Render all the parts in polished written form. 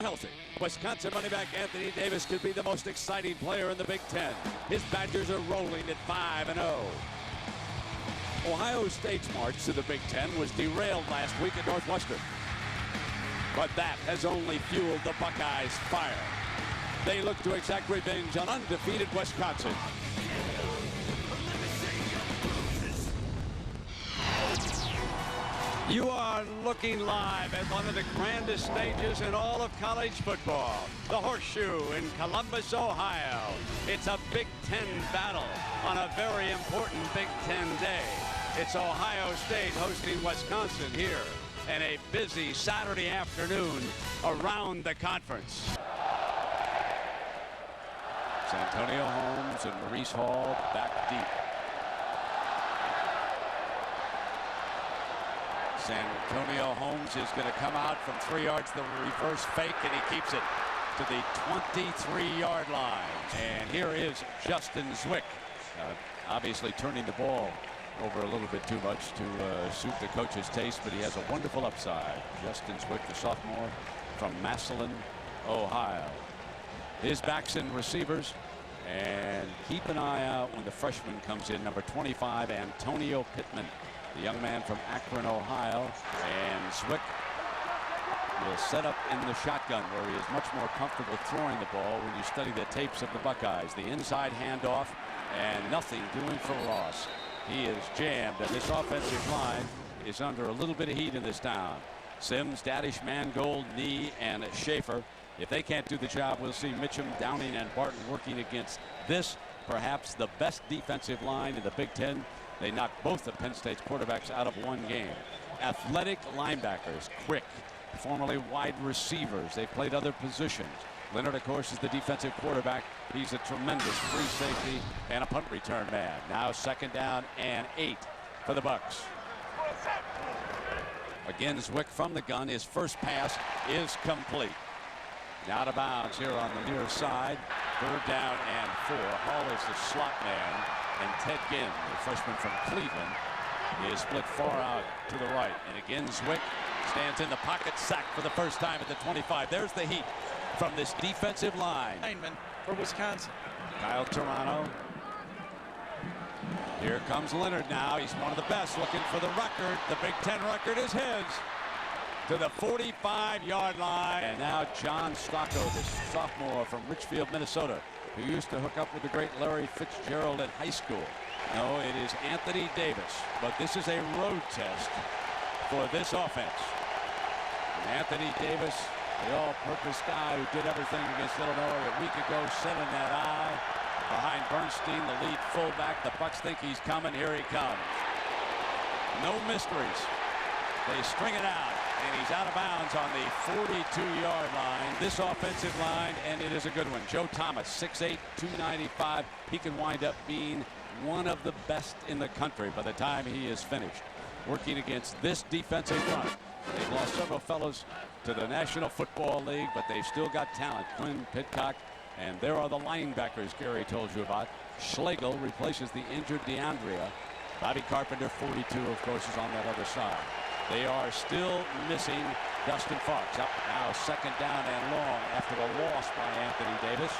healthy. Wisconsin running back Anthony Davis could be the most exciting player in the Big Ten. His Badgers are rolling at 5-0. Ohio State's march to the Big Ten was derailed last week at Northwestern. But that has only fueled the Buckeyes' fire. They look to exact revenge on undefeated Wisconsin. You are looking live at one of the grandest stages in all of college football. The Horseshoe in Columbus, Ohio. It's a Big Ten battle on a very important Big Ten day. It's Ohio State hosting Wisconsin here and a busy Saturday afternoon around the conference. Santonio Holmes and Maurice Hall back deep. Santonio Holmes is going to come out from 3 yards, the reverse fake, and he keeps it to the 23-yard line. And here is Justin Zwick, obviously turning the ball over a little bit too much to suit the coach's taste, but he has a wonderful upside. Justin Zwick, the sophomore from Massillon, Ohio. His backs and receivers, and keep an eye out when the freshman comes in, number 25, Antonio Pittman, the young man from Akron, Ohio. And Zwick will set up in the shotgun, where he is much more comfortable throwing the ball when you study the tapes of the Buckeyes. The inside handoff, and nothing doing for Ross. He is jammed, and this offensive line is under a little bit of heat in this town. Sims, Daddish, Mangold, Nee, and Schaefer. If they can't do the job, we'll see Mitchum, Downing, and Barton working against this, perhaps the best defensive line in the Big Ten. They knocked both of Penn State's quarterbacks out of one game. Athletic linebackers, quick, formerly wide receivers. They've played other positions. Leonard, of course, is the defensive quarterback. He's a tremendous free safety and a punt return man. Now 2nd down and 8 for the Bucks. Again, Zwick from the gun. His first pass is complete. Out of bounds here on the near side. 3rd down and 4. Hall is the slot man. And Ted Ginn, the freshman from Cleveland, is split far out to the right. And again, Zwick stands in the pocket, sacked for the first time at the 25. There's the heat from this defensive line. For Wisconsin. Kyle Toronto. Here comes Leonard now. He's one of the best, looking for the record. The Big Ten record is his. To the 45-yard line. And now John Stocco, the sophomore from Richfield, Minnesota, who used to hook up with the great Larry Fitzgerald in high school. No, it is Anthony Davis, but this is a road test for this offense. And Anthony Davis, the all-purpose guy who did everything against Illinois a week ago, setting that eye behind Bernstein, the lead fullback. The Bucks think he's coming. Here he comes. No mysteries. They string it out, and he's out of bounds on the 42-yard line. This offensive line, and it is a good one. Joe Thomas, 6'8", 295. He can wind up being one of the best in the country by the time he is finished. Working against this defensive front. They've lost several fellows to the National Football League, but they've still got talent. Quinn Pitcock, and there are the linebackers Gary told you about. Schlegel replaces the injured DeAndrea. Bobby Carpenter, 42, of course, is on that other side. They are still missing Dustin Fox. Up now 2nd down and long after a loss by Anthony Davis.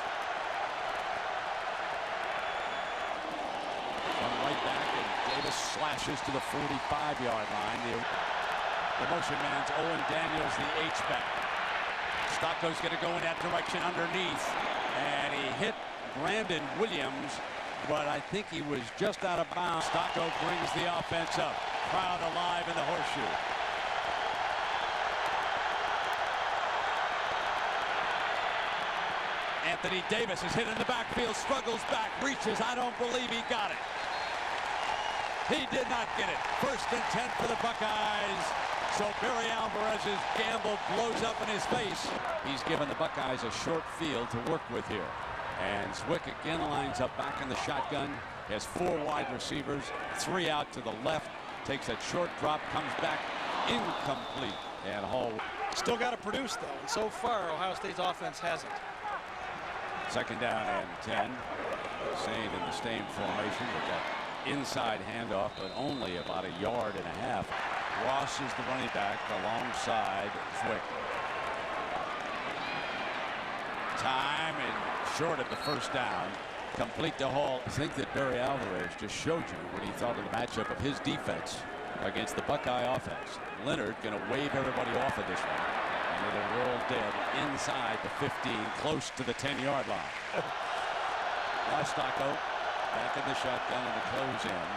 From right back, and Davis slashes to the 45-yard line. The motion man's Owen Daniels, the H-back. Stocco's going to go in that direction underneath, and he hit Brandon Williams, but I think he was just out of bounds. Stocco brings the offense up. Crowd alive in the Horseshoe. Anthony Davis is hit in the backfield, struggles back, reaches. I don't believe he got it. He did not get it. 1st and 10 for the Buckeyes. So Barry Alvarez's gamble blows up in his face. He's given the Buckeyes a short field to work with here. And Zwick again lines up back in the shotgun. He has 4 wide receivers, 3 out to the left. Takes that short drop, comes back incomplete. And Hall still got to produce, though. And so far, Ohio State's offense hasn't. 2nd down and 10. Staying in the same formation with that inside handoff, but only about 1.5 yards. Ross is the running back alongside Zwick. time and short of the first down. Complete to Hall. I think that Barry Alvarez just showed you what he thought of the matchup of his defense against the Buckeye offense. Leonard going to wave everybody off of this one. And it'll roll dead inside the 15, close to the 10-yard line. Now Stocko back in the shotgun and the close in.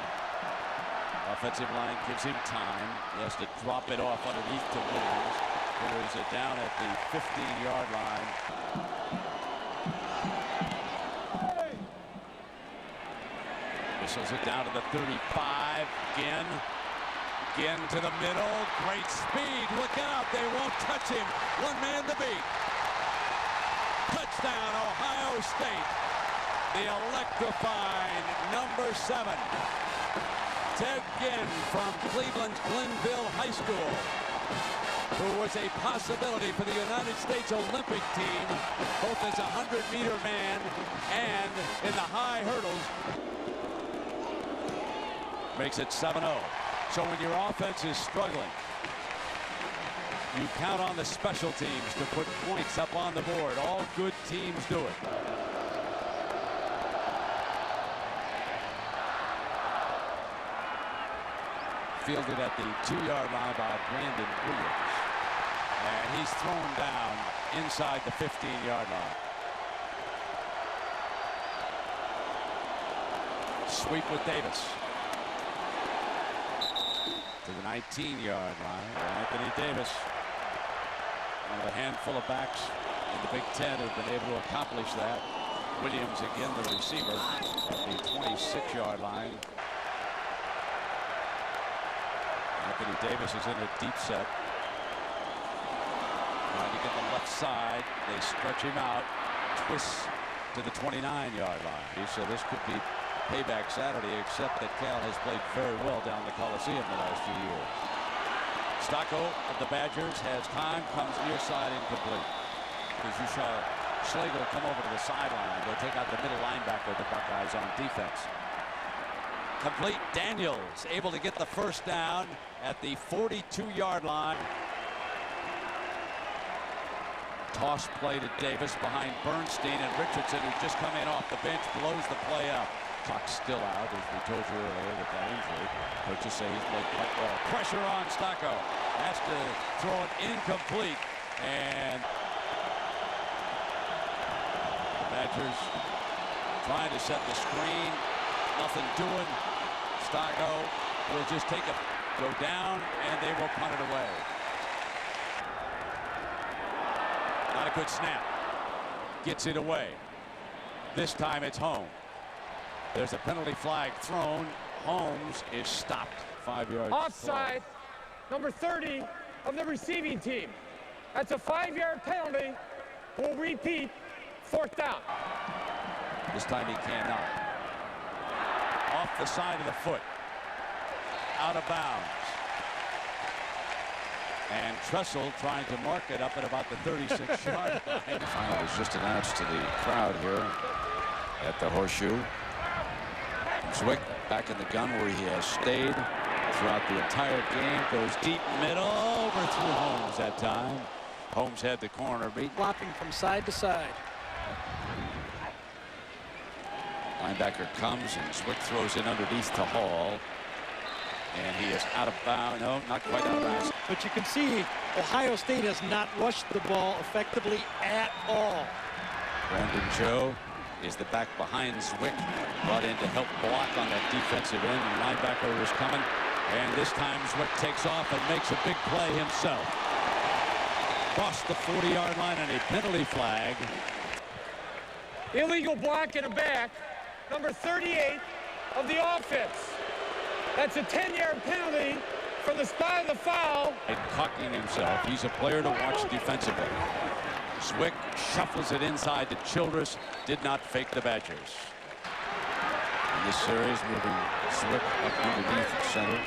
Offensive line gives him time. He has to drop it off underneath to Williams, who is down at the 15-yard line. Whistles it down to the 35. Again to the middle. Great speed. Look out. They won't touch him. One man to beat. Touchdown, Ohio State. The electrifying number 7. Ted Ginn from Cleveland's Glenville High School, who was a possibility for the United States Olympic team, both as a 100-meter man and in the high hurdles. Makes it 7-0. So when your offense is struggling, you count on the special teams to put points up on the board. All good teams do it. Fielded at the 2-yard line by Brandon Williams. And he's thrown down inside the 15-yard line. Sweep with Davis. To the 19-yard line. Anthony Davis. One of a handful of backs in the Big Ten have been able to accomplish that. Williams again the receiver at the 26-yard line. Anthony Davis is in a deep set. Trying to get the left side. They stretch him out. Twists to the 29-yard line. So this could be payback Saturday, except that Cal has played very well down the Coliseum the last few years. Stocko of the Badgers has time, comes near side incomplete. As you saw Schlegel come over to the sideline. They'll take out the middle linebacker of the Buckeyes on defense. Complete. Daniels able to get the first down at the 42-yard line. Toss play to Davis behind Bernstein, and Richardson, who's just come in off the bench, blows the play up. Clock's still out, as we told you earlier, with that injury. Coaches say he's played quite well. Pressure on Stocko. Has to throw it incomplete. And the Badgers trying to set the screen. Nothing doing. Stocko will just take it, go down, and they will punt it away. Not a good snap. Gets it away. This time it's home. There's a penalty flag thrown. Holmes is stopped 5 yards. Offside, number 30 of the receiving team. That's a 5-yard penalty. We'll repeat, 4th down. This time he cannot. Off the side of the foot. Out of bounds. And Tressel trying to mark it up at about the 36-yard line. Final was just announced to the crowd here at the Horseshoe. Zwick back in the gun where he has stayed throughout the entire game. Goes deep middle, overthrew Holmes that time. Holmes had the corner beat. Flopping from side to side. Linebacker comes and Zwick throws it underneath to Hall. And he is out of bounds. No, not quite out of bounds. But you can see Ohio State has not rushed the ball effectively at all. Brandon Joe is the back behind Zwick, brought in to help block on that defensive end. The linebacker was coming, and this time Zwick takes off and makes a big play himself. Crossed the 40-yard line and a penalty flag. Illegal block in the back, number 38 of the offense. That's a 10-yard penalty from the spot of the foul. And cocking himself. He's a player to watch defensively. Zwick shuffles it inside to Childress. Did not fake the Badgers. In this series, moving Zwick up underneath center.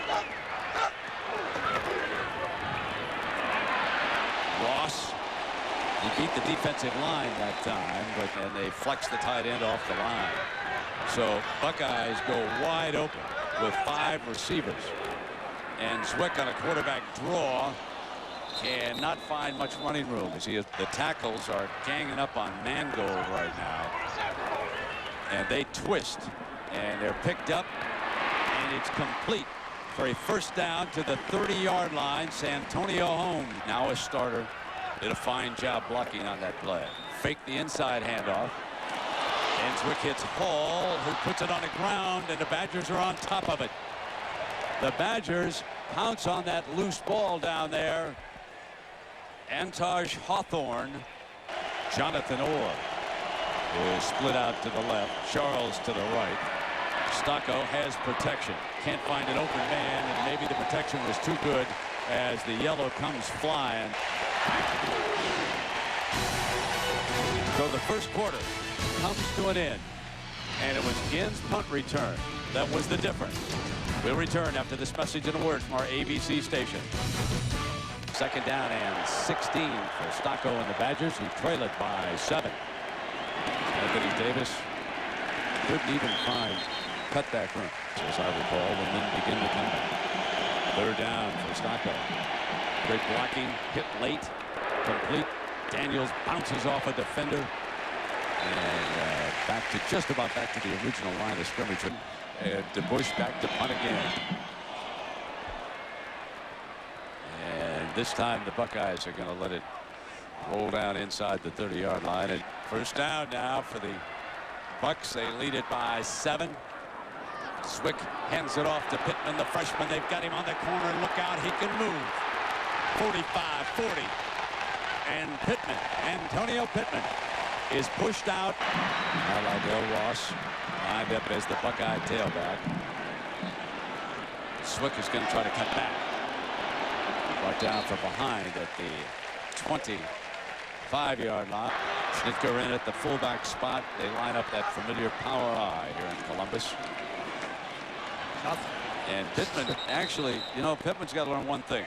Ross. He beat the defensive line that time, but then they flex the tight end off the line. So Buckeyes go wide open with 5 receivers. And Zwick on a quarterback draw and not find much running room. You see, the tackles are ganging up on Mangold right now, and they twist, and they're picked up, and it's complete for a first down to the 30-yard line. Santonio Holmes, now a starter, did a fine job blocking on that play. Fake the inside handoff. And Zwick hits Hall, who puts it on the ground, and the Badgers are on top of it. The Badgers pounce on that loose ball down there. Antaj Hawthorne. Jonathan Orr is split out to the left. Charles to the right. Stocko has protection. Can't find an open man, and maybe the protection was too good as the yellow comes flying. So the first quarter comes to an end, and it was Ginn's punt return that was the difference. We'll return after this message and a word from our ABC station. Second down and 16 for Stocko and the Badgers, who trail it by 7. Anthony Davis couldn't even find cutback room, as I recall, and then begin the comeback. Third down for Stocko. Great blocking, hit late, complete. Daniels bounces off a defender. And back to just about back to the original line of scrimmage. And DeBush back to punt again. And this time the Buckeyes are going to let it roll down inside the 30-yard line. And first down now for the Bucks. They lead it by 7. Zwick hands it off to Pittman, the freshman. They've got him on the corner. Look out, he can move. 45-40. And Pittman, Antonio Pittman, is pushed out. Lydell Ross lined up as the Buckeye tailback. Zwick is going to try to cut back. Brought down from behind at the 25-yard line. Schnitker in at the fullback spot. They line up that familiar power I here in Columbus. And Pittman, actually, you know, Pittman's got to learn one thing.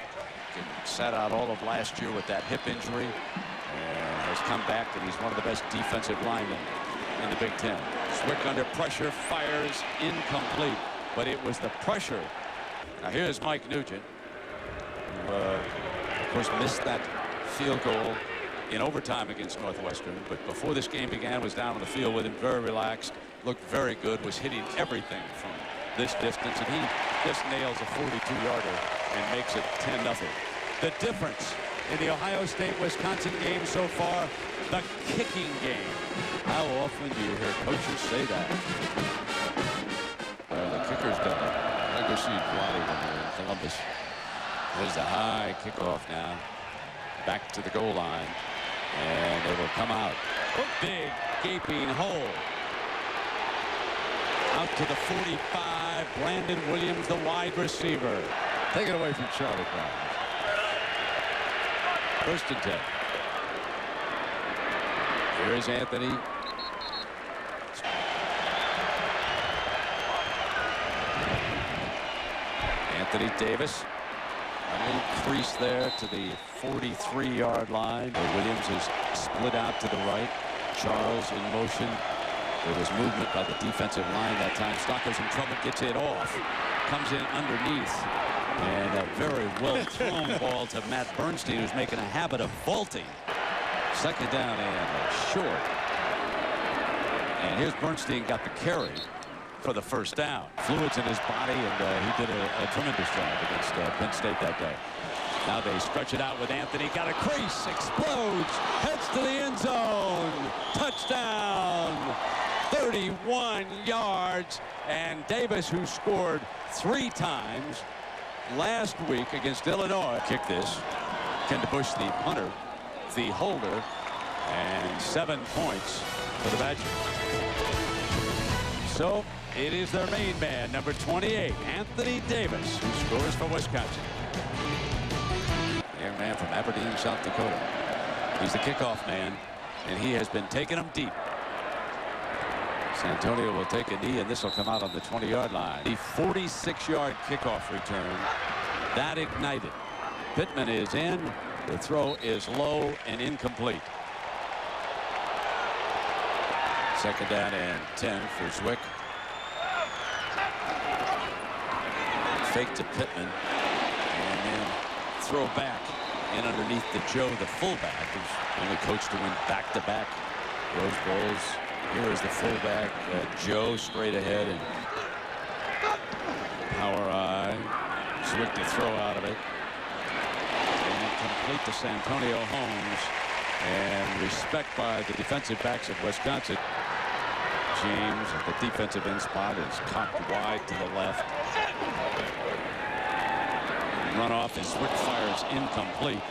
He sat out all of last year with that hip injury and has come back, and he's one of the best defensive linemen in the Big Ten. Zwick under pressure, fires, incomplete, but it was the pressure. Now here's Mike Nugent, who of course missed that field goal in overtime against Northwestern, but before this game began was down on the field with him, very relaxed, looked very good, was hitting everything from this distance, and he just nails a 42-yarder and makes it 10-0. The difference in the Ohio State-Wisconsin game so far, the kicking game. How often do you hear coaches say that? Well, the kicker's done it. I go see Vladi when they're in Columbus. There's the high kickoff now. Back to the goal line. And it will come out. Big gaping hole. Out to the 45. Brandon Williams, the wide receiver. Take it away from Charlie Brown. First and 10. Here's Anthony. Anthony Davis. A little crease there to the 43-yard line. Williams is split out to the right. Charles in motion. There was movement by the defensive line that time. Stocker's in trouble, gets it off. Comes in underneath. And a very well-thrown ball to Matt Bernstein, who's making a habit of vaulting. Second down and short. And here's Bernstein, got the carry for the first down. Fluids in his body, and he did a tremendous job against Penn State that day. Now they stretch it out with Anthony. Got a crease, explodes, heads to the end zone. Touchdown. 31 yards. And Davis, who scored 3 times last week against Illinois. Kick this. Ken DeBush, the punter, the holder, and 7 points for the Badgers. So it is their main man, number 28, Anthony Davis, who scores for Wisconsin. Young man from Aberdeen, South Dakota. He's the kickoff man, and he has been taking them deep. Santonio will take a knee, and this will come out on the 20-yard line. The 46-yard kickoff return, that ignited. Pittman is in. The throw is low and incomplete. Second down and 10 for Zwick. Fake to Pittman, and then throw back. in underneath the Joe, the fullback, who's the only coach to win back-to-back Rose Bowls. Here is the fullback, Joe, straight ahead, and power eye. Zwick to throw out of it. And complete to Santonio Holmes. And respect by the defensive backs of Wisconsin. James at the defensive end spot is cocked wide to the left. Runoff as Zwick fires incomplete.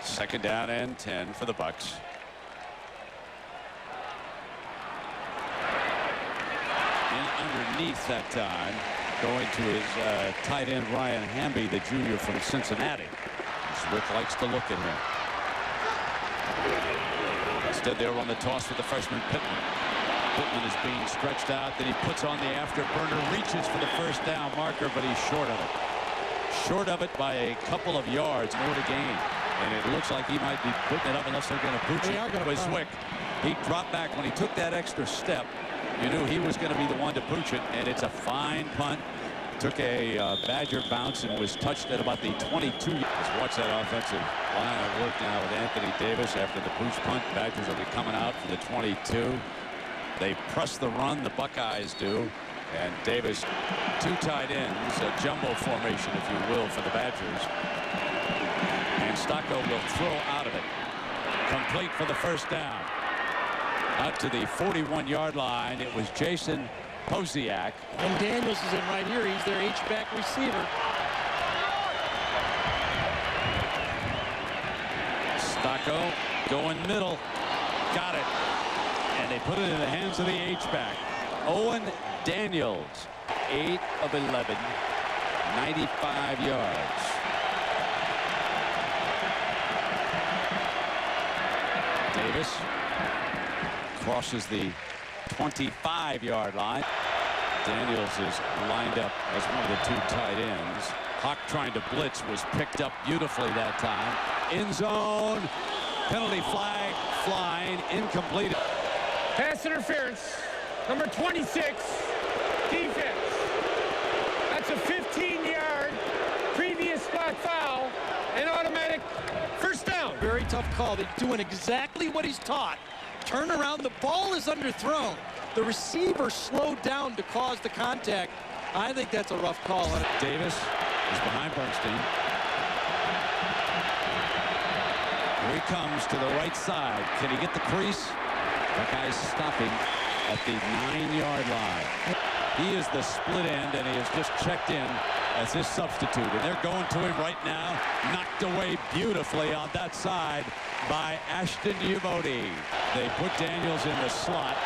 Second down and 10 for the Bucks. In underneath that time, going to his tight end Ryan Hamby, the junior from Cincinnati. Zwick likes to look at him. Instead, they'll run the toss with the freshman Pittman. Pittman is being stretched out. Then he puts on the afterburner, reaches for the first down marker, but he's short of it. Short of it by a couple of yards, more to gain. And it looks like he might be putting it up unless they're going to pooch it with Zwick. He dropped back when he took that extra step. You knew he was going to be the one to pooch it, and it's a fine punt. Took a Badger bounce and was touched at about the 22. Let's watch that offensive line at work now with Anthony Davis after the pooch punt. Badgers will be coming out for the 22. They press the run, the Buckeyes do. And Davis, two tight ends, a jumbo formation, if you will, for the Badgers. And Stocko will throw out of it. Complete for the first down. Out to the 41-yard line. It was Jason Posiak. And Daniels is in right here. He's their H-back receiver. Stocko going middle. Got it. And they put it in the hands of the H-back. Owen Daniels, 8 of 11, 95 yards. Davis crosses the 25-yard line. Daniels is lined up as one of the two tight ends. Hawk trying to blitz, was picked up beautifully that time. End zone, penalty flag flying, incomplete. Pass interference, number 26, defense. That's a 15-yard previous spot foul, and automatic first down. Very tough call. They're doing exactly what he's taught. Turn around, the ball is underthrown. The receiver slowed down to cause the contact. I think that's a rough call. Davis is behind Bernstein. Here he comes to the right side. Can he get the crease? Buckeyes stopping at the 9-yard line. He is the split end, and he has just checked in as his substitute. And they're going to him right now. Knocked away beautifully on that side by Ashton Ubodi. They put Daniels in the slot.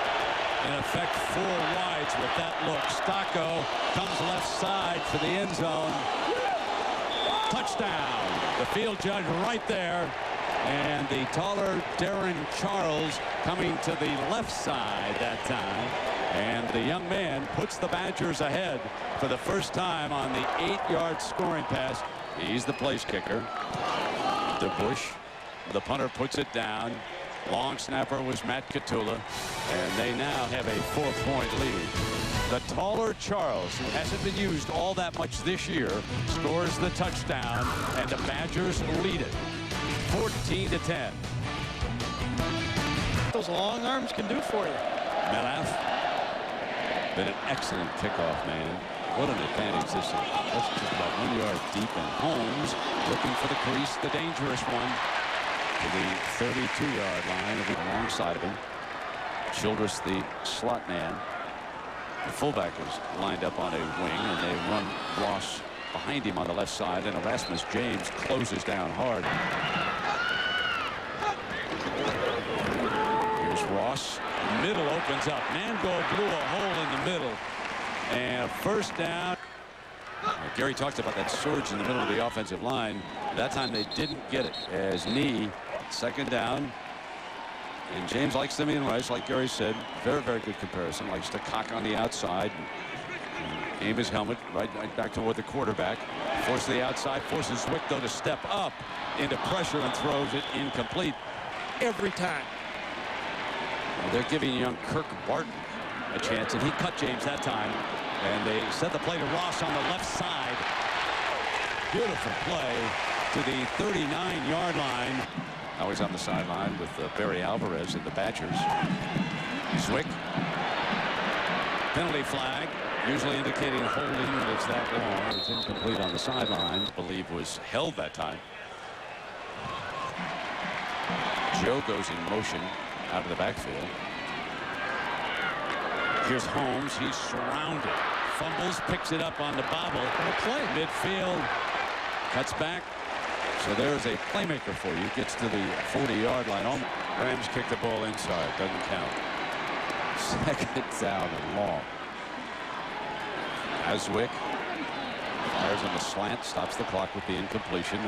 In effect, 4 wides with that look. Stocko comes left side for the end zone. Touchdown. The field judge right there. And the taller Darren Charles coming to the left side that time. And the young man puts the Badgers ahead for the first time on the 8-yard scoring pass. He's the place kicker. DeBush, the punter, puts it down. Long snapper was Matt Catula, and they now have a 4-point lead. The taller Charles, who hasn't been used all that much this year, scores the touchdown, and the Badgers lead it 14-10. Those long arms can do for you. Melaf, been an excellent kickoff, man. What an advantage this is. That's just about 1 yard deep, and Holmes looking for the crease, the dangerous one, to the 32-yard line alongside of him. Childress, the slot man. The fullback is lined up on a wing, and they run Ross behind him on the left side, and Erasmus James closes down hard. Here's Ross. Middle opens up. Mango blew a hole in the middle. And a first down. Gary talked about that surge in the middle of the offensive line. That time they didn't get it as knee. Second down. And James likes them in rush, like Gary said. Very, very good comparison. Likes to cock on the outside. Aim his helmet right back toward the quarterback. Force the outside. Forces Zwick, though, to step up into pressure and throws it incomplete. Every time. Well, they're giving young Kirk Barton a chance, and he cut James that time. And they set the play to Ross on the left side. Beautiful play. to the 39-yard line. Now he's on the sideline with Barry Alvarez and the Badgers. Zwick. Penalty flag, usually indicating holding, but it's that long. It's incomplete on the sideline. I believe was held that time. Joe goes in motion out of the backfield. Here's Holmes. He's surrounded. Fumbles, picks it up on the bobble. Midfield. Cuts back. So there's a playmaker for you. Gets to the 40-yard line. Rams kick the ball inside. Doesn't count. Second down and long. Zwick fires on the slant. Stops the clock with the incompletion.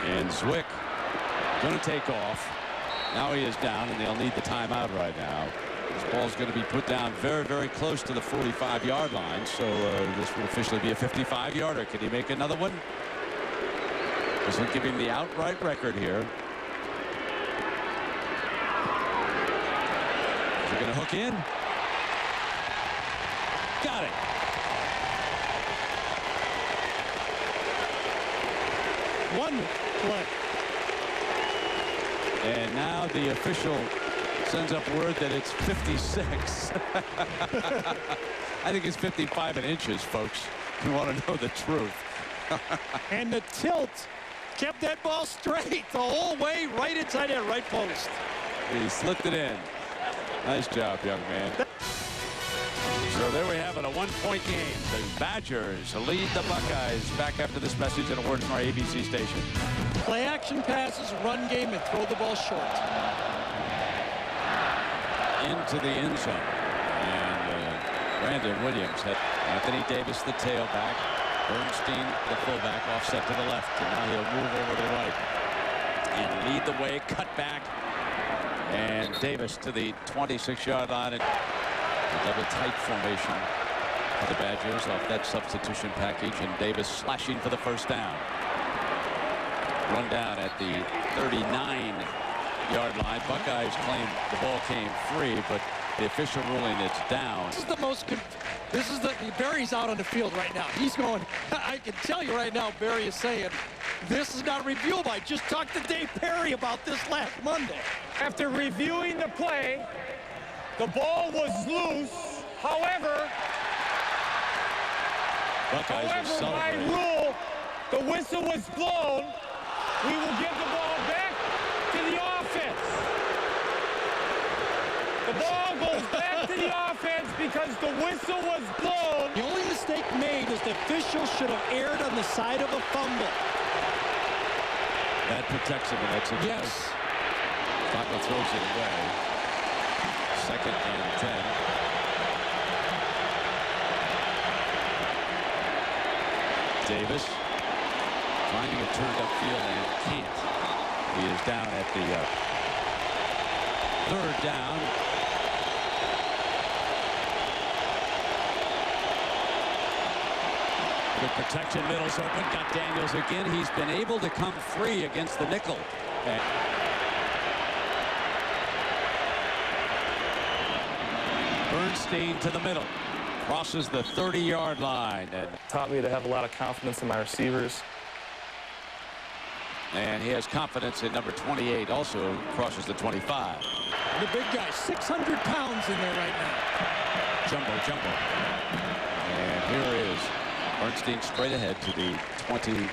And Zwick going to take off. Now he is down, and they'll need the timeout right now. This ball's going to be put down very, very close to the 45-yard line, so this will officially be a 55-yarder. Can he make another one? This will give him the outright record here. Is he going to hook in? Got it. One play. And now the official sends up word that it's 56. I think it's 55 inches, folks. You want to know the truth. And the tilt kept that ball straight the whole way right inside that right post. He slipped it in. Nice job, young man. So there we have it, a one-point game. The Badgers lead the Buckeyes. Back after this message and a word from our ABC station. Play action passes, run game, and throw the ball short. Into the end zone. And Brandon Williams had Anthony Davis, the tailback. Bernstein, the fullback, offset to the left. And now he'll move over to the right. And lead the way, cut back. And Davis to the 26-yard line. And a double tight formation for the Badgers off that substitution package. And Davis slashing for the first down. Run down at the 39-yard line. Buckeyes claim the ball came free, but the official ruling it's down. Barry's out on the field right now. He's going, I can tell you right now, Barry is saying, this is not reviewable. I just talked to Dave Perry about this last Monday. After reviewing the play, the ball was loose. However, Buckeyes are by celebrating. rule, the whistle was blown. We will give the ball back to the offense. The ball goes back to the offense because the whistle was blown. The only mistake made is the official should have erred on the side of a fumble. That protects him in that situation. Yes. Taco throws it away. Second and 10. Davis trying to get turned upfield and can't. He is down at the third down. Good protection, middle's open, got Daniels again. He's been able to come free against the nickel. Bernstein to the middle. Crosses the 30-yard line. And taught me to have a lot of confidence in my receivers. And he has confidence in number 28, also crosses the 25. The big guy, 600 pounds in there right now. Jumbo. And here is Bernstein straight ahead to the 22.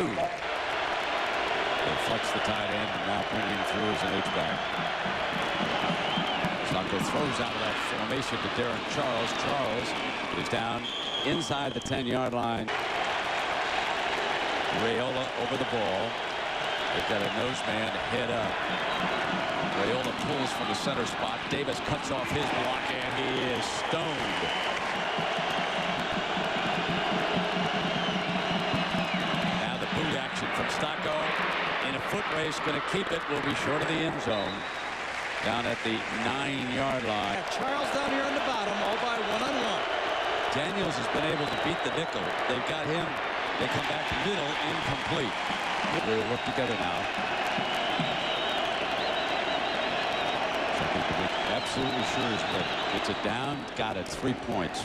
They flex the tight end and now bringing through as an H-back. Taco throws out of that formation to Darren Charles. Charles is down inside the 10-yard line. Rayola over the ball. They've got a nose man head up. Rayola pulls from the center spot. Davis cuts off his block, and he is stoned. Now the boot action from Stocco. In a foot race, going to keep it. Will be short of the end zone. Down at the 9-yard line. Charles down here on the bottom, all by one-on-one. Daniels has been able to beat the nickel. They've got him. They come back middle, incomplete. They work together now. Something to be absolutely sure is that it's a down. Got it. 3 points.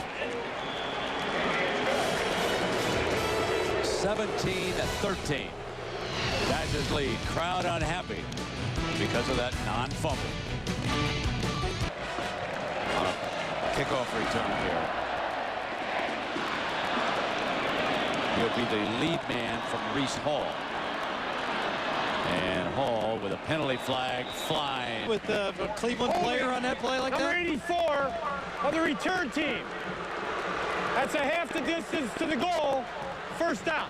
17-13. Badgers lead. Crowd unhappy because of that non-fumble. Kickoff return here. He'll be the lead man from Reese Hall. And Hall with a penalty flag flying. With a Cleveland player on that play like Number that? 84 of the return team. That's a half the distance to the goal. First down.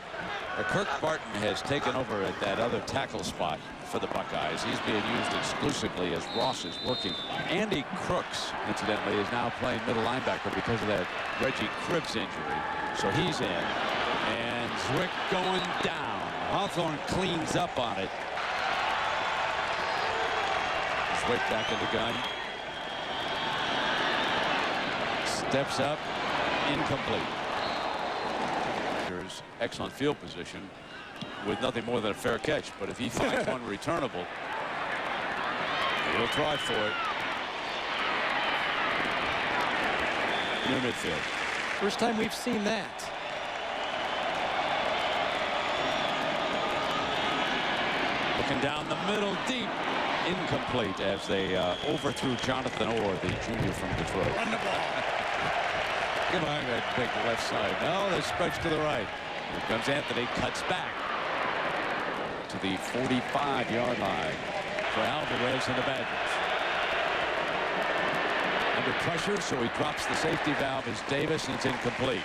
Kirk Barton has taken over at that other tackle spot for the Buckeyes. He's being used exclusively as Ross is working. Andy Crooks, incidentally, is now playing middle linebacker because of that Reggie Cribbs injury. So he's in. And Zwick going down. Hawthorne cleans up on it. Zwick back in the gun. Steps up. Incomplete. There's excellent field position with nothing more than a fair catch. But if he finds one returnable, he'll try for it. Near midfield. First time we've seen that. Looking down the middle, deep. Incomplete as they overthrew Jonathan Orr, the junior from Detroit. Run the ball. Come on, that big left side. No, they stretch to the right. Here comes Anthony, cuts back to the 45-yard line for Alvarez and the Badgers. Under pressure, so he drops the safety valve as Davis, and it's incomplete.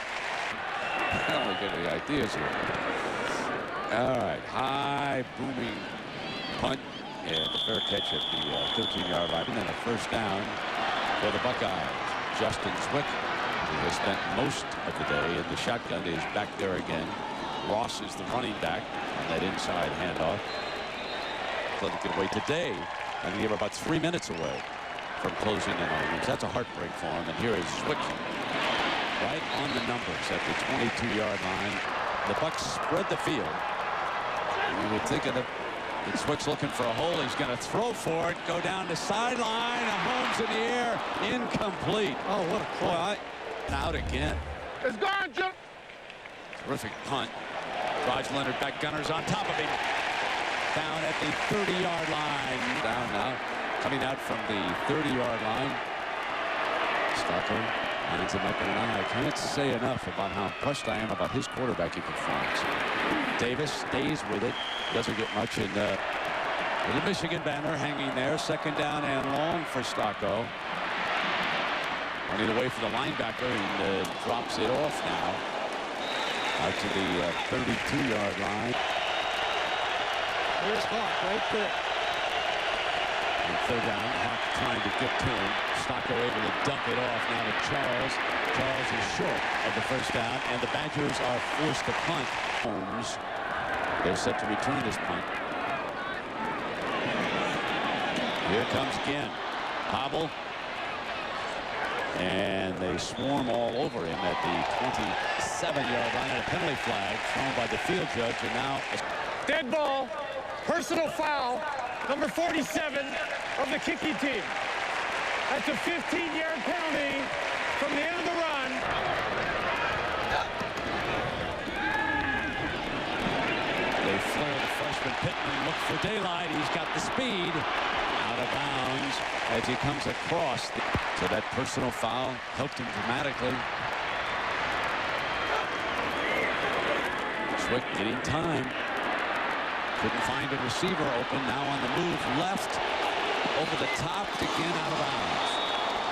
Well, we get the ideas here. All right, high booming punt and a fair catch at the 13-yard line, and then a first down for the Buckeyes. Justin Zwick, who has spent most of the day in the shotgun, is back there again. Ross is the running back on that inside handoff. Doesn't get away today. And they give about 3 minutes away from closing in on him. That's a heartbreak for him. And here is Zwick right on the numbers at the 22-yard line. The Bucs spread the field. You would think of that Zwick's looking for a hole. He's going to throw for it. Go down the sideline. Holmes in the air. Incomplete. Oh, what a play. Out again. It's gone, Jim. Terrific punt. Raj Leonard back, Gunners on top of him. Down at the 30-yard line. Down now. Coming out from the 30-yard line. Stocko lines him up in an eye. I can't say enough about how impressed I am about his quarterbacking performance. Davis stays with it. Doesn't get much in the Michigan banner hanging there. Second down and long for Stocko. Running away from the linebacker and drops it off now. Out to the 32-yard line. There's Hawk right there. And third down, Hawk trying to get to him. Stocko able to dump it off now to Charles. Charles is short of the first down, and the Badgers are forced to punt. Holmes, they're set to return this punt. Here comes again. Hobble. And they swarm all over him at the 27-yard line. And a penalty flag thrown by the field judge, and now Dead ball. Personal foul. Number 47 of the kicking team. That's a 15-yard penalty from the end of the run. they flare the freshman Pittman. Look for daylight. He's got the speed. Out of bounds as he comes across. So that personal foul helped him dramatically. Zwick getting time. Couldn't find a receiver open. Now on the move left. Over the top to Ginn out of bounds.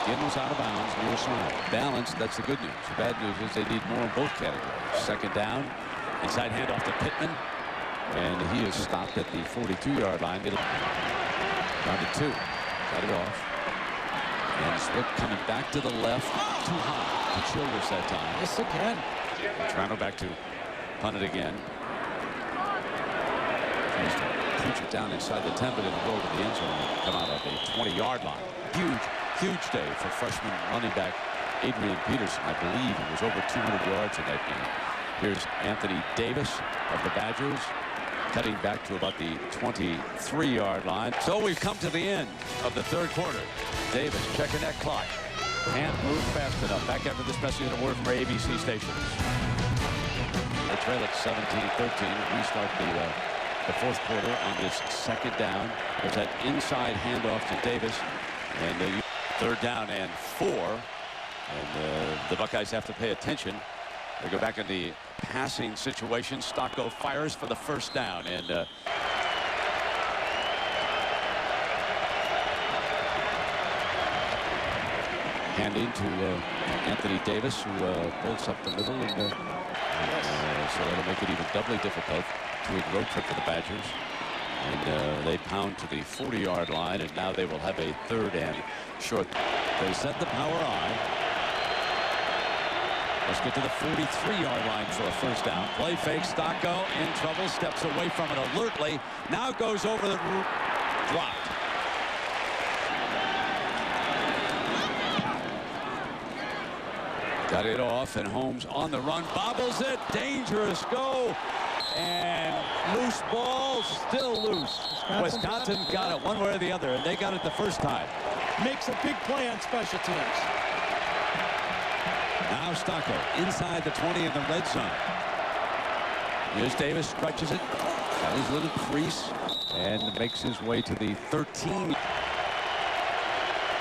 Ginn was out of bounds near side. Balanced, that's the good news. The bad news is they need more in both categories. Second down. Inside handoff to Pittman. And he is stopped at the 42-yard line. Down to 2. Cut it off. And Zwick coming back to the left. Too high to Childress that time. Yes, again. Toronto back to punt it again. Tries to punch it down inside the 10, but it'll go to the end zone and come out of a 20-yard line. Huge day for freshman running back Adrian Peterson. I believe it was over 200 yards in that game. Here's Anthony Davis of the Badgers, cutting back to about the 23-yard line. So we've come to the end of the third quarter. Davis checking that clock. Can't move fast enough. Back after this message and a word from our ABC stations. The trail at 17-13. We start the fourth quarter on this second down. There's that inside handoff to Davis. And third down and 4. And the Buckeyes have to pay attention. They go back in the passing situation. Stocko fires for the first down. And handing to Anthony Davis, who pulls up the middle. And so that'll make it even doubly difficult. 2-week road trip for the Badgers. And they pound to the 40-yard line, and now they will have a third and short. They set the power on. Let's get to the 43-yard line for a first down. Play fake. Stocko in trouble. Steps away from it alertly. Now goes over the route. Dropped. Got it off, and Holmes on the run. Bobbles it. Dangerous go. And loose ball, still loose. Wisconsin got it one way or the other, and they got it the first time. Makes a big play on special teams. Now Stocko inside the 20 in the red zone. Here's Davis, stretches it, got his little crease, and makes his way to the 13.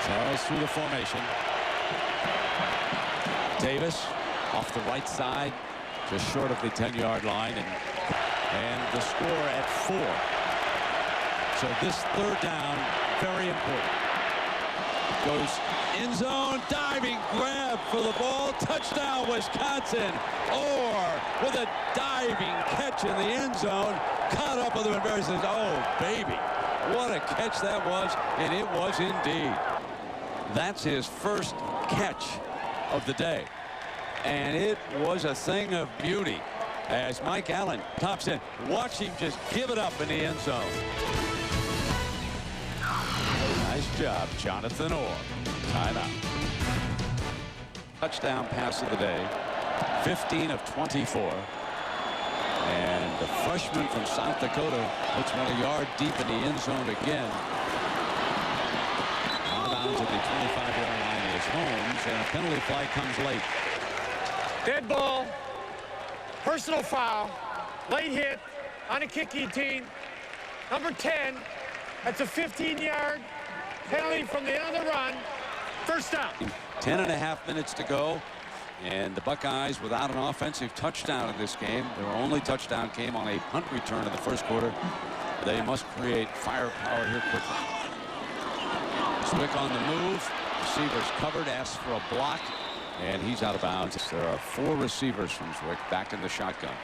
Charles through the formation. Davis off the right side, just short of the 10-yard line, and the score at 4. So this third down, very important. Goes end zone, diving grab for the ball, touchdown Wisconsin. Or with a diving catch in the end zone, caught up with him and Barry says, oh baby, what a catch that was. And it was indeed. That's his first catch of the day, and it was a thing of beauty as Mike Allen tops in. Watch him just give it up in the end zone. Nice job, Jonathan Orr. Timeout. Touchdown pass of the day, 15 of 24. And the freshman from South Dakota puts one a yard deep in the end zone again. Out of bounds at the 25-yard line is Holmes, and a penalty flag comes late. Dead ball. Personal foul. Late hit on a kicking team. Number 10. That's a 15-yard penalty from the end of the run. First down. 10.5 minutes to go, and the Buckeyes without an offensive touchdown in this game. Their only touchdown came on a punt return in the first quarter. They must create firepower here quickly. Zwick on the move. Receivers covered, asks for a block, and he's out of bounds. There are 4 receivers from Zwick back in the shotgun.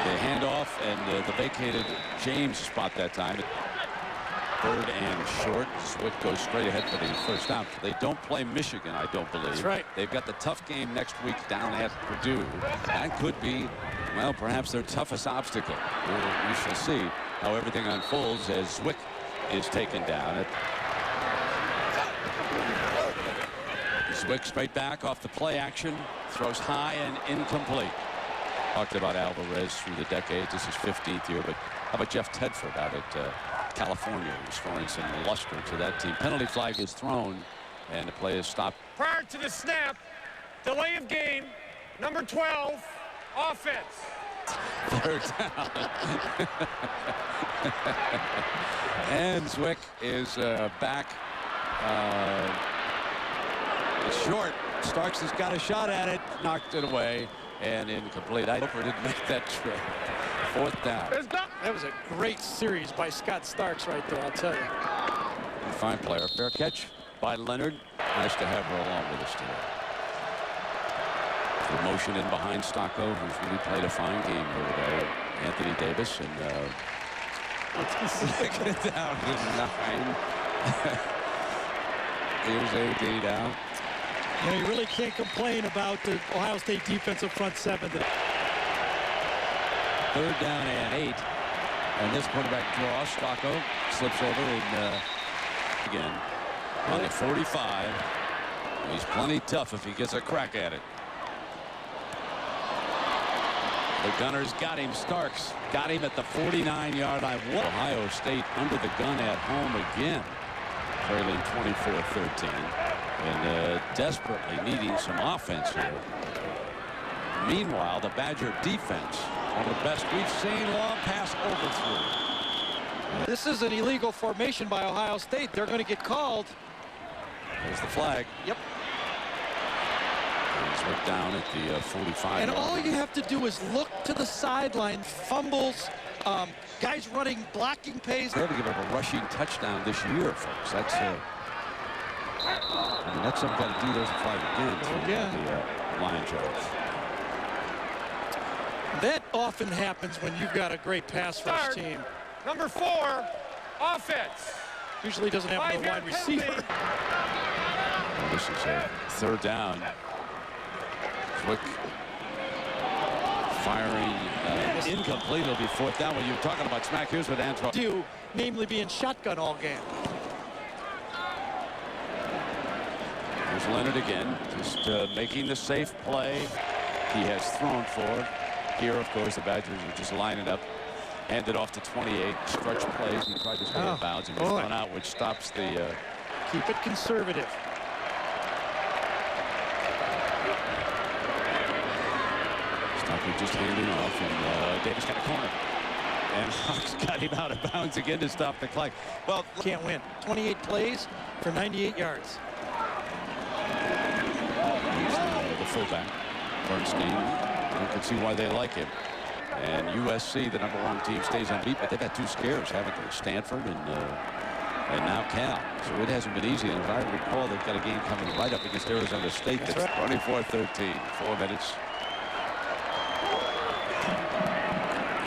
They hand off, and the vacated James spot that time. Third and short. Zwick goes straight ahead for the first down. They don't play Michigan, I don't believe. That's right. They've got the tough game next week down at Purdue. That could be, well, perhaps their toughest obstacle. We shall see how everything unfolds as Zwick is taken down. Zwick straight back off the play action. Throws high and incomplete. Talked about Alvarez through the decades. This is 15th year, but how about Jeff Tedford out at California, restoring some luster to that team. Penalty flag is thrown, and the play is stopped. Prior to the snap, delay of game, number 12, offense. Third down. And Zwick is back. It's short. Starks has got a shot at it, knocked it away, and incomplete. I hope he didn't make that trip. Fourth down. That was a great series by Scott Starks right there, I'll tell you. Fine player. Fair catch by Leonard. Nice to have her along with us today. The motion in behind Stocko, who's really played a fine game here today. Anthony Davis, and get it down to 9. Here's AD down. You know, you really can't complain about the Ohio State defensive front 7. Third down and 8. And this quarterback draw. Stocko slips over and again on the 45. He's plenty tough if he gets a crack at it. The Gunners got him. Starks got him at the 49-yard line. Ohio State under the gun at home again, trailing 24-13, and desperately needing some offense here. Meanwhile, the Badger defense, one of the best we've seen. Long pass overthrow. This is an illegal formation by Ohio State. They're going to get called. There's the flag. Yep. He's looked down at the 45. And all you have to do is look to the sideline. Fumbles, guys running, blocking plays. They had to give up a rushing touchdown this year, folks. That's I mean, that's something got to do. There's a flag again. The line judge. That often happens when you've got a great pass rush team. Number 4, offense. Usually doesn't have no wide receiver. Well, this is a third down. Quick firing incomplete. It'll be fourth down. When you're talking about smack, here's what Antoine do, namely being shotgun all game. Here's Leonard again, just making the safe play. He has thrown for. Here, of course, the Badgers are just lining up. Hand it off to 28. Stretch plays. He tried to stay in bounds and was thrown out, which stops the. Keep it conservative. Stopping just handing off, and Davis got a corner. And Hawks got him out of bounds again to stop the clock. Well, can't win. 28 plays for 98 yards. He's the fullback, Bernstein. You can see why they like him. And USC, the #1 team, stays unbeaten, but they've had 2 scares, haven't they? Stanford and now Cal. So it hasn't been easy. And if I recall, they've got a game coming right up against Arizona State. That's 24-13. 4 minutes.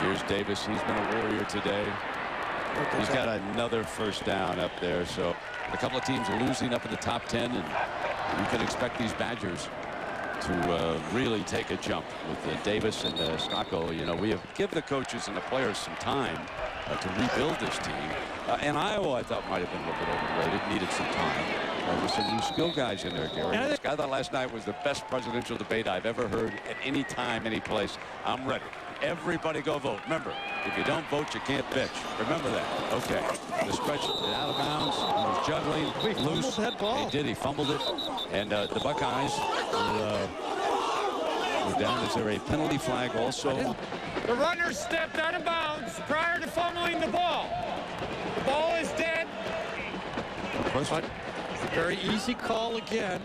Here's Davis. He's been a warrior today. He's got another first down up there. So a couple of teams are losing up in the top 10, and you can expect these Badgers to really take a jump with Davis and Stocco. You know, we have given the coaches and the players some time to rebuild this team. And Iowa, I thought, might have been a little bit overrated. Needed some time. There's some new skill guys in there, Gary. I thought last night was the best presidential debate I've ever heard at any time, any place. I'm ready. Everybody go vote. Remember, if you don't vote, you can't bitch. Remember that. Okay. The stretch out of bounds. He was juggling. Loose. That ball. He did. He fumbled it. And the Buckeyes were down. Is there a penalty flag also? The runner stepped out of bounds prior to fumbling the ball. The ball is dead. But very easy call again.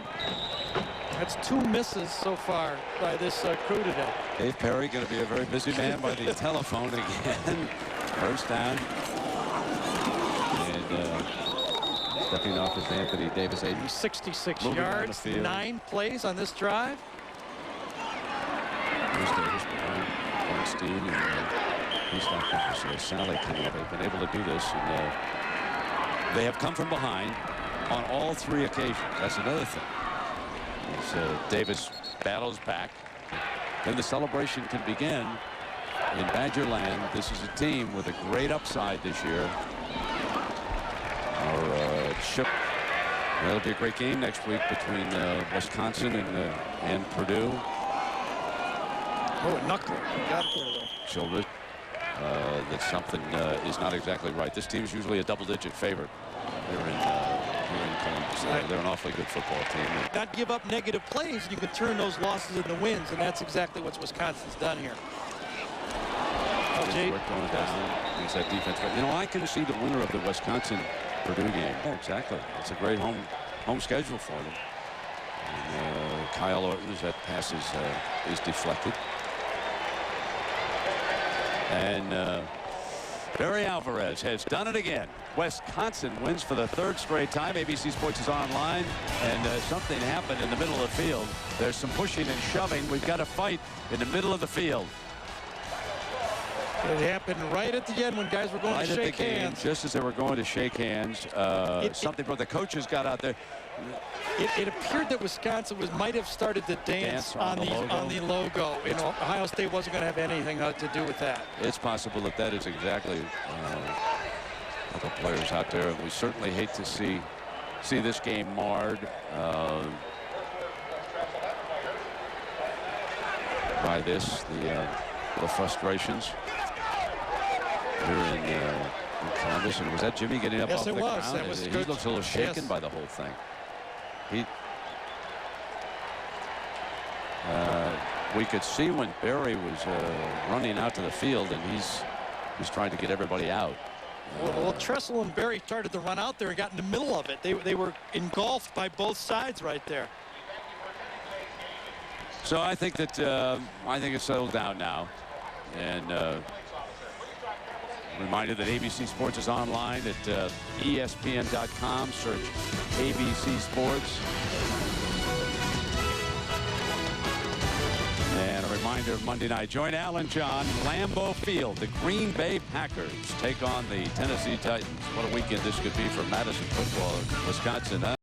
That's 2 misses so far by this crew today. Dave Perry going to be a very busy man by the telephone again. First down. And stepping off is Anthony Davis. 66 yards, 9 plays on this drive. Here's Davis behind Bernstein, and he's not going to Sally coming up. They've been able to do this, and they have come from behind on all 3 occasions. That's another thing. As Davis battles back, then the celebration can begin in Badgerland. This is a team with a great upside this year. That'll be a great game next week between Wisconsin and Purdue. Oh, a knuckle. Got it there, though. Children, that something is not exactly right. This team's usually a double-digit favorite here in Columbus. They're an awfully good football team. Not give up negative plays. You can turn those losses into wins, and that's exactly what Wisconsin's done here. Going down against that defense. But, you know, I can see the winner of the Wisconsin-Purdue game. Yeah, exactly. It's a great home schedule for them. And, Kyle Orton's that pass is deflected. And Barry Alvarez has done it again. Wisconsin wins for the 3rd straight time. ABC Sports is online, and something happened in the middle of the field. There's some pushing and shoving. We've got a fight in the middle of the field. It happened right at the end when guys were going to shake hands. Just as they were going to shake hands, something from the coaches got out there. It appeared that Wisconsin might have started to dance on the logo. You know, Ohio State wasn't going to have anything to do with that. It's possible that is exactly what the players out there. And we certainly hate to see this game marred by this, the frustrations here in Columbus. And was that Jimmy getting up off the ground? That was he good. looks a little shaken by the whole thing. we could see when Barry was running out to the field, and he's trying to get everybody out. Well, Tressel and Barry started to run out there and got in the middle of it. They were engulfed by both sides right there. So I think that it's settled down now, and reminded that ABC Sports is online at ESPN.com. Search ABC Sports. And a reminder of Monday night. Join Alan John, Lambeau Field. The Green Bay Packers take on the Tennessee Titans. What a weekend this could be for Madison football in Wisconsin.